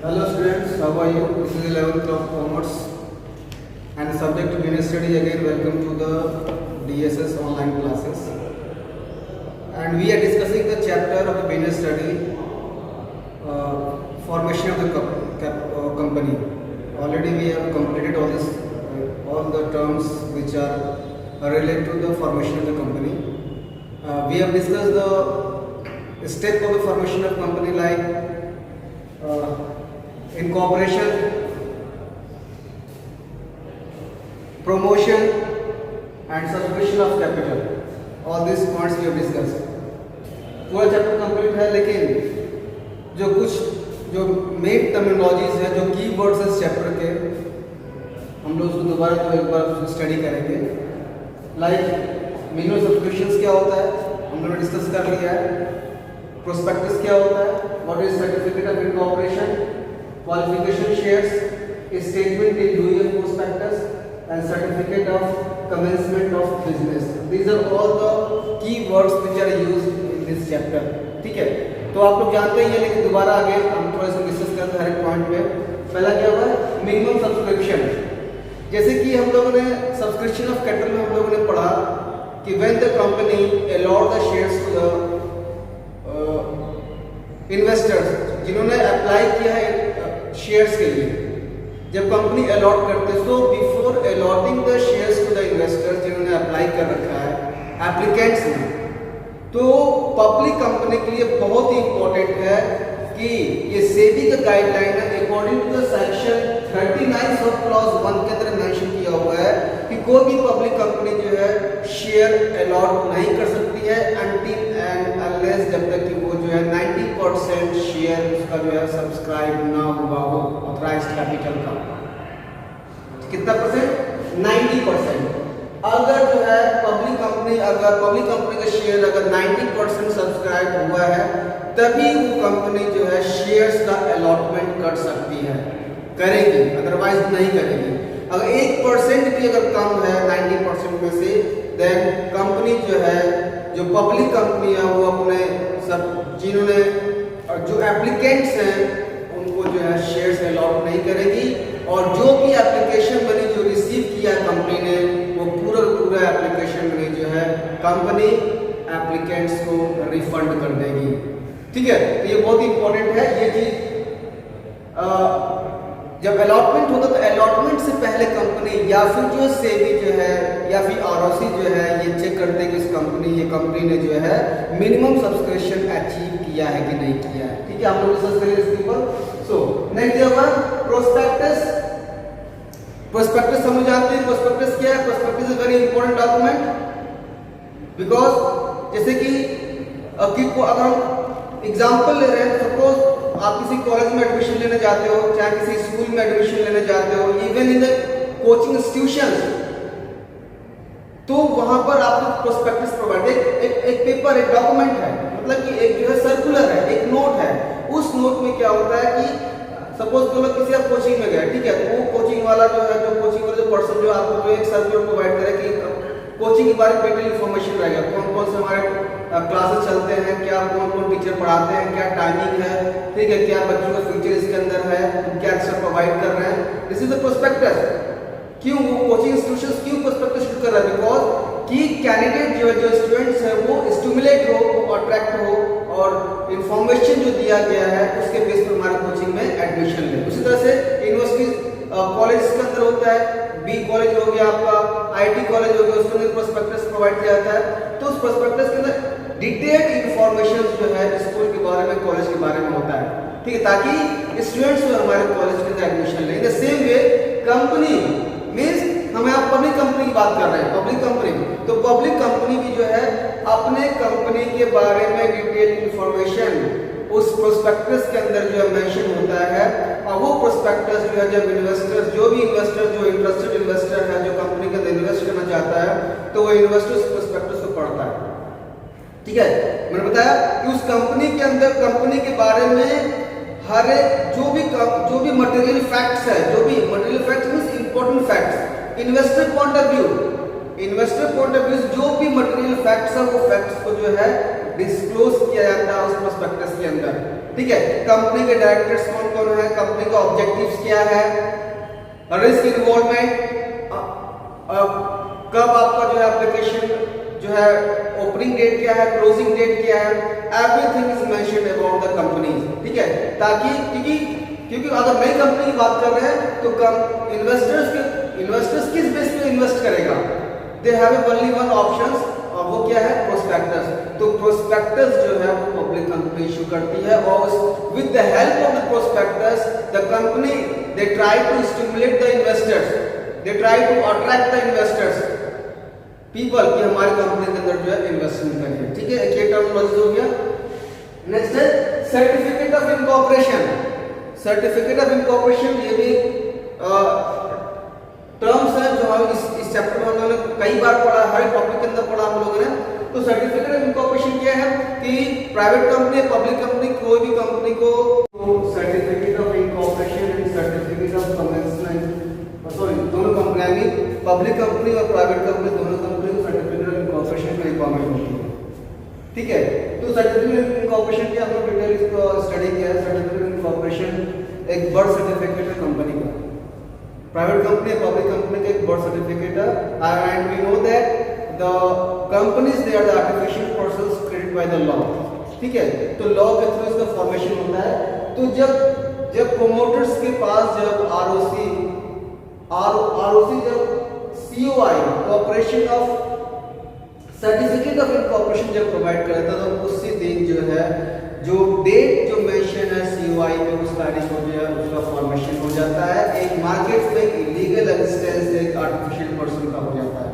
Hello students, how are you? This is 11th of Commerce and subject to business study. Again, welcome to the DSS online classes. And we are discussing the chapter of the business study, formation of the company. Already we have completed all the terms which are related to the formation of the company. We have discussed the step of the formation of company like incorporation, promotion and subscription of capital. All these points we have discussed. पूरा chapter complete है, लेकिन जो main terminologies है, जो की words है इस chapter के, हम लोग उसको दोबारा एक बार स्टडी करेंगे. लाइक मिनिमम सब्सक्रिप्शंस क्या होता है, हम लोगों ने डिस्कस कर लिया है. प्रोस्पेक्टस क्या होता है, what is certificate of incorporation, qualification shares, statement in lieu of prospectus and certificate of commencement of business. These are all the key words which are used in this chapter. ठीक है, तो आप लोग जानते ही हैं, लेकिन दोबारा आगे हम थोड़ा सा डिस्कस करते हैं हर एक पॉइंट पे. पहला क्या हुआ, मिनिमम सब्सक्रिप्शन. जैसे कि हम लोगों ने सब्सक्रिप्शन ऑफ कैपिटल में हम लोगों ने पढ़ा कि when the company allot the shares to the investors, जिन्होंने अप्लाई किया है शेयर्स के लिए, जब कंपनी अलॉट करते हैं, so before allotting the shares to the investors जिन्होंने अप्लाई कर रखा है एप्लीकेंट्स ने, तो पब्लिक कंपनी के लिए बहुत ही इंपॉर्टेंट है कि ये सेबी का गाइडलाइन है. According to the section 39 of clause 1 के अंदर मेंशन किया हुआ है कि कोई भी पब्लिक कंपनी जो है शेयर अलॉट नहीं कर सकती है अनटिल एंड अनलेस, जब तक कि वो जो है 90% शेयर उसका जो है सब्सक्राइब ना हुआ हो ऑथराइज्ड कैपिटल का. कितना परसेंट, 90%. अगर जो है पब्लिक कंपनी का शेयर अगर 90% सब्सक्राइब हुआ है, तभी वो कंपनी जो है शेयर्स का अलॉटमेंट कर सकती है, करेगी, अदरवाइज नहीं करेगी. अगर 1% भी अगर कम है 90% में से, देन कंपनी जो है, जो पब्लिक कंपनी है, वो अपने सब जिन्होंने जो एप्लीकेंट्स हैं उनको जो है शेयर्स अलॉट नहीं करेगी, और जो भी एप्लीकेशन मनी जो रिसीव किया कंपनी ने, वो पूरा एप्लीकेशन मनी जो है कंपनी एप्लीकेंट्स को रिफंड कर देगी. ठीक है, तो ये बहुत इंपॉर्टेंट है ये चीज. जब अलॉटमेंट होगा तो अलॉटमेंट से पहले कंपनी या फिर जो सेबी जो है या फिर आरओसी जो है ये चेक करते हैं कि ये कंपनी ने जो है मिनिमम सब्सक्रिप्शन अचीव किया है कि नहीं किया है. ठीक है, हम लोग डिस्कस करेंगे इसके ऊपर. सो नेक्स्ट जो है प्रोस्पेक्टस. प्रोस्पेक्टस समझ आते हैं. प्रोस्पेक्टस क्या है? Prospectus is very important document, because जैसे कि अगर हम एग्जांपल ले रहे हैं, सपोज आप किसी कॉलेज में एडमिशन लेने जाते हो, चाहे किसी स्कूल में एडमिशन लेने जाते हो, even in the coaching institutions, तो वहां पर आपको प्रोस्पेक्टस प्रोवाइड, एक पेपर, एक डॉक्यूमेंट है, मतलब कि एक जो है सर्कुलर है, एक नोट है. उस नोट में क्या होता है कि सपोज बोलो किसी आप कोचिंग में गए, ठीक है, तो वो कोचिंग वाला जो है, जो कोचिंग वाला जो पर्सन जो आपको जो एक सर्कुलर प्रोवाइड करे कि कोचिंग के बारे में डिटेल इन्फॉर्मेशन रहेगा, कौन कौन से हमारे क्लासेस चलते हैं, क्या कौन कौन टीचर पढ़ाते हैं, क्या टाइमिंग है, ठीक है, क्या बच्चों का फ्यूचर इसके अंदर है, क्या एक्स्ट्रा प्रोवाइड कर रहे हैं. This is the prospectus. क्यों वो कोचिंग इंस्टीट्यूशंस क्यों प्रोस्पेक्टस शूट कर रहा है? बिकॉज कि कैंडिडेट जो है, जो स्टूडेंट्स है, वो स्टिमुलेट हो, वो अट्रैक्ट हो, और इंफॉर्मेशन जो दिया गया है उसके बेस पर हमारे कोचिंग में एडमिशन ले. उसी तरह से यूनिवर्सिटी कॉलेज के अंदर होता है, बी कॉलेज हो गया आपका, आईटी कॉलेज हो गया, उसके अंदर प्रोस्पेक्टस प्रोवाइड किया जाता है. तो उस प्रोस्पेक्टस के अंदर डिटेल्ड इंफॉर्मेशन जो है स्कूल के बारे में, कॉलेज के बारे में होता है. ठीक है, ताकि स्टूडेंट्स जो हमारे कॉलेज के अंदर एडमिशन लें. The same way company means हमें आप पब्लिक कंपनी की बात कर रहे हैं, पब्लिक कंपनी, तो पब्लिक कंपनी भी जो है अपने कंपनी के बारे में डिटेल इंफॉर्मेशन उस प्रोस्पेक्टस के अंदर जो है मेंशन होता है. और वो प्रोस्पेक्टस जो है, जब इन्वेस्टर, जो भी इन्वेस्टर, जो इंटरेस्टेड इन्वेस्टर है, जो कंपनी के अंदर इन्वेस्ट करना चाहता है, तो वो इन्वेस्टर उस प्रोस्पेक्टस को पढ़ता है. ठीक है, मैंने बताया कि उस कंपनी के अंदर, कंपनी के बारे में हर एक जो भी मटेरियल फैक्ट्स है, जो भी material facts means important facts, investor point of view, जो भी मटेरियल फैक्ट्स है, वो फैक्ट्स को जो है डिस्क्लोज किया जाता है उस प्रोस्पेक्टस के अंदर. ठीक है, कंपनी के डायरेक्टर्स कौन कौन है, कंपनी का ऑब्जेक्टिव्स क्या है, रिस्क इन्वॉल्वमेंट, कब आपका जो है एप्लीकेशन जो है ओपनिंग डेट क्या है, क्लोजिंग डेट क्या है, everything is mentioned about the companies, ठीक है, ताकि क्योंकि अगर नई कंपनी की बात कर रहे हैं तो इन्वेस्टर्स किस बेस पे इन्वेस्ट करेगा, they have only one options, और वो क्या है, प्रोस्पेक्टस। तो प्रोस्पेक्टस जो है वो पब्लिक कंपनी इशू करती है, और with the help of the prospectus the company they try to stimulate the investors, they try to attract the investors people कि हमारी कंपनी के अंदर जो है इन्वेस्टमेंट करिए, ठीक है। एक टर्मिनोलॉजी हो गया। नेक्स्ट है certificate of incorporation. Certificate of incorporation ये भी टर्म्स है जो हम इस चैप्टर में हमने कई बार पढ़ा, हर टॉपिक के अंदर पढ़ा हम लोगों ने। तो सर्टिफिकेट ऑफ इनकॉर्पोरेशन क्या है कि प्राइवेट कंपनी, पब्लिक कंपनी, कोई भी कंपनी को certificate of incorporation and certificate of commencement, sorry दोनों कंपनियां भी, पब्लिक कंपनी और प्राइवेट कंपनी दोनों कंपनी को सर्टिफिकेट ऑफ इनकॉर्पोरेशन की रिक्वायरमेंट होती है, ठीक है। तो सर्टिफिकेट ऑफ इनकॉर्पोरेशन की हमने डिटेल इसको स्टडी किया है। सर्टिफिकेट ऑफ इनकॉर्पोरेशन एक बर्थ सर्टिफिकेट है कंपनी का, प्राइवेट कंपनी, पब्लिक कंपनी का एक बर्थ सर्टिफिकेट है, and we know that the companies they are the artificial persons created by the law, ठीक है। तो लॉ के थ्रू इसका फॉर्मेशन होता है। तो जब प्रोमोटर्स के पास जब आरओसी जब COI corporation of certificate of incorporation जब प्रोवाइड करता है तो उसी दिन जो है जो डेट जो मेंशन है सीओआई में उस तारीख को जो है उसका फॉर्मेशन हो जाता है। एक मार्केट में लीगल एग्जिस्टेंस एक आर्टिफिशियल पर्सन का हो जाता है,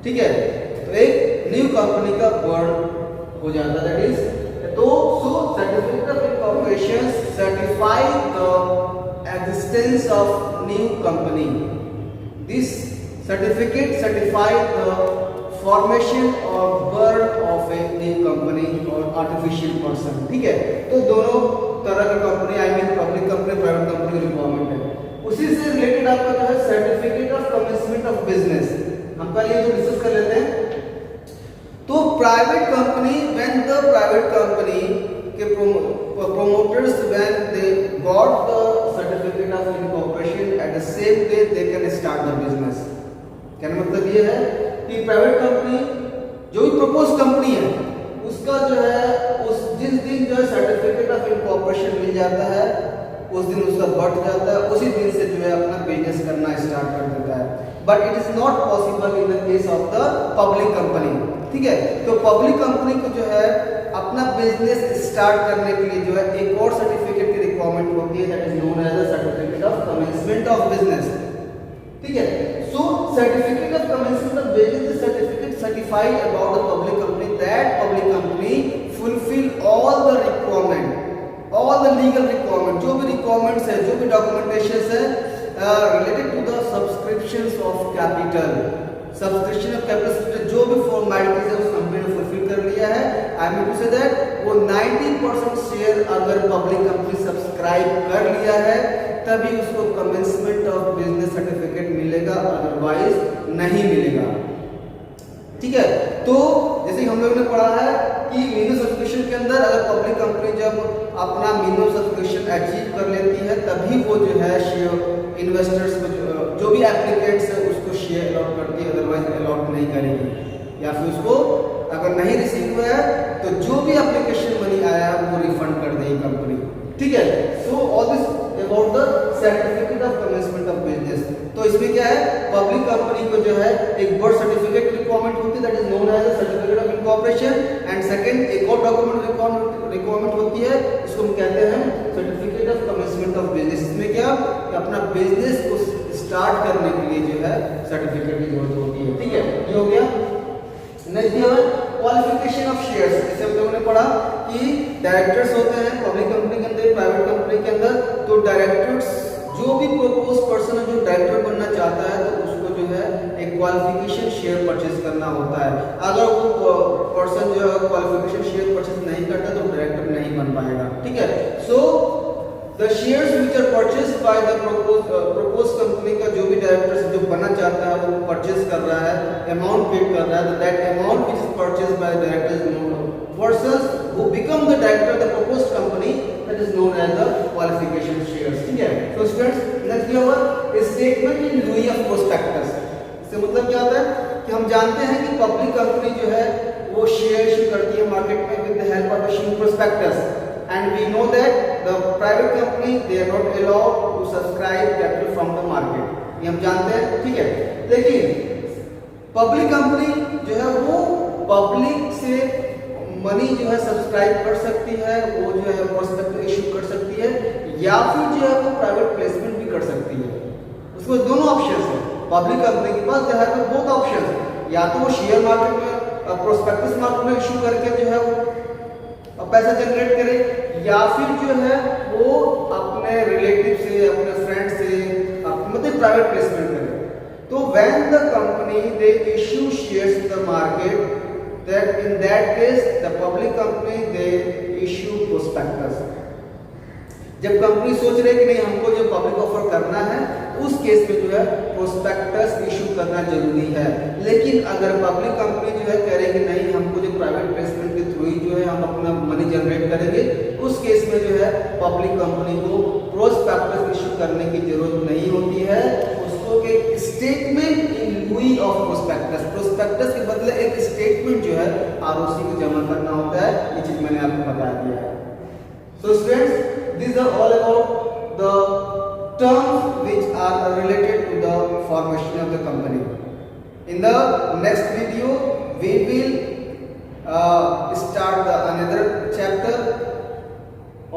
ठीक है। तो एक न्यू कंपनी का बर्थ हो जाता है, दैट इज तो so certificate of incorporation certify the existence of new company. This certificate certify the formation और birth of a new company और आर्टिफिशियल पर्सन, ठीक है। तो दोनों तरह की company, I mean public company, private company की रिक्वायरमेंट है। उसी से रिलेटेड आपका जो है certificate of commencement of business, हम पहले ये जो डिस्कस कर लेते हैं। तो private company, when the private company के promoters when they got the certificate of incorporation at the same day they can start the business। क्या मतलब ये है कि प्राइवेट कंपनी जो भी प्रपोज कंपनी है उसका जो है उस जिस दिन जो है सर्टिफिकेट ऑफ इनकॉर्पोरेशन मिल जाता है उस दिन उसका बढ़ जाता है, उसी दिन से जो है अपना बिजनेस करना स्टार्ट कर देता है। But it is not possible in the case of the public company, ठीक है। तो पब्लिक कंपनी को जो है अपना बिजनेस स्टार्ट करने के लिए जो है एक और सर्टिफिकेट की रिक्वायरमेंट होती है, that is known as the certificate of commencement of business, ठीक है। So certificate of commencement of business is certificate certified about the public company that public company fulfil all the requirement, all the legal requirement, जो भी requirements है, जो भी documentation है related to the subscriptions of capital, subscription of capital, जो भी formalities है उस कंपनी ने फुलफिल कर लिया है। I mean to say that वो 90% शेयर अगर पब्लिक कंपनी सब्सक्राइब कर लिया है तभी उसको कमेंसमेंट ऑफ बिजनेस सर्टिफिकेट मिलेगा, अदरवाइज नहीं मिलेगा, ठीक है। तो जैसे हम लोगों ने पढ़ा है कि मिनिमम सब्सक्रिप्शन के अंदर अगर पब्लिक कंपनी जब अपना मिनिमम सब्सक्रिप्शन अचीव कर लेती है तभी वो जो है शेयर इन्वेस्टर्स को जो भी एप्लीकेंट्स है उसको शेयर अलॉट करती है, अदरवाइज अलॉट नहीं करेगी, या फिर उसको अगर नहीं रिसीव हुआ है तो जो भी एप्लीकेशन मनी आया है वो रिफंड कर देगी कंपनी, ठीक है। So all this about the certificate of commencement of business. तो इसमें क्या है, पब्लिक कंपनी को जो है एक बर्थ सर्टिफिकेट रिक्वायरमेंट होती है, that is known as certificate of incorporation, and second एक और डॉक्यूमेंट रिक्वायरमेंट होती है, इसको हम कहते हैं certificate of commencement of business. इसमें क्या कि अपना बिजनेस को स्टार्ट करने के लिए जो है सर्टिफिकेट की जरूरत होती है, ठीक है। ये हो गया। नेक्स्ट है क्वालिफिकेशन ऑफ शेयर्स। जैसे हम लोगों ने पढ़ा कि डायरेक्टर्स होते हैं पब्लिक कंपनी के अंदर, प्राइवेट कंपनी के अंदर। तो डायरेक्टर्स जो भी प्रपोज पर्सन है जो डायरेक्टर बनना चाहता है तो उसको जो है एक क्वालिफिकेशन शेयर परचेज करना होता है। अगर वो पर्सन जो है क्वालिफिकेशन शेयर परचेज नहीं करता तो डायरेक्टर नहीं बन पाएगा, ठीक है। So the shares which are purchased by the propose company का जो भी डायरेक्टर जो बनना चाहता है वो परचेज कर रहा है, अमाउंट पेड कर रहा है, तो that amount which is purchased by director is known versus who become the director of the proposed company, that is known as the qualification shares, ठीक है। तो स्टूडेंट्स नेक्स्ट ये हुआ statement in Louis of prospectus. इससे मतलब क्या होता है कि हम जानते हैं कि पब्लिक कंपनी जो है वो शेयर इशू करती है मार्केट में with the help of issuing prospectus, and we know that the private company they are not allowed to subscribe capital from the market, ये हम जानते हैं, ठीक है। लेकिन पब्लिक कंपनी जो है वो पब्लिक से मनी जो है सब्सक्राइब कर सकती है, वो जो है प्रोस्पेक्टस इशू कर सकती है, या फिर जो है वो प्राइवेट प्लेसमेंट भी कर सकती है। उसमें दोनों ऑप्शंस हैं पब्लिक कंपनी के पास, दे हैव बोथ ऑप्शंस, या तो वो शेयर मार्केट में प्रोस्पेक्टस मार्केट में इशू करके जो है वो पैसा जनरेट करे, या फिर जो है वो अपने रिलेटिव से, अपने फ्रेंड से मतलब प्राइवेट प्लेसमेंट करे। तो when the company they issue shares in the market, that in that case the public company they issue prospectus। जब कंपनी सोच रही है कि नहीं हमको जो पब्लिक ऑफर करना है, उस केस में जो है प्रोस्पेक्टस इशू करना जरूरी है। लेकिन अगर पब्लिक कंपनी जो है कह रही है कि नहीं हमको जो प्राइवेट प्लेसमेंट के थ्रू ही जो है हम अपना मनी जनरेट करेंगे, उस केस में जो है पब्लिक कंपनी को प्रोस्पेक्टस इशू करने की जरूरत नहीं होती है। उसको एक statement in Louis of prospectus, prospectus के बदले एक स्टेटमेंट जो है आरओसी को जमा करना होता है। ये चीज मैंने आपको बता दिया है। So students, these are all about the terms which are related to the formation of the company. In the next video, we will start the another chapter,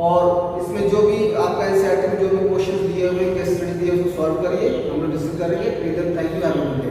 और इसमें जो भी आपका एनसीईआरटी में जो भी क्वेश्चन दिए हुए, केस स्टडी दिए, उसको सॉल्व करिए, हम लोग डिस्कस करेंगे। Thank you, have a good day.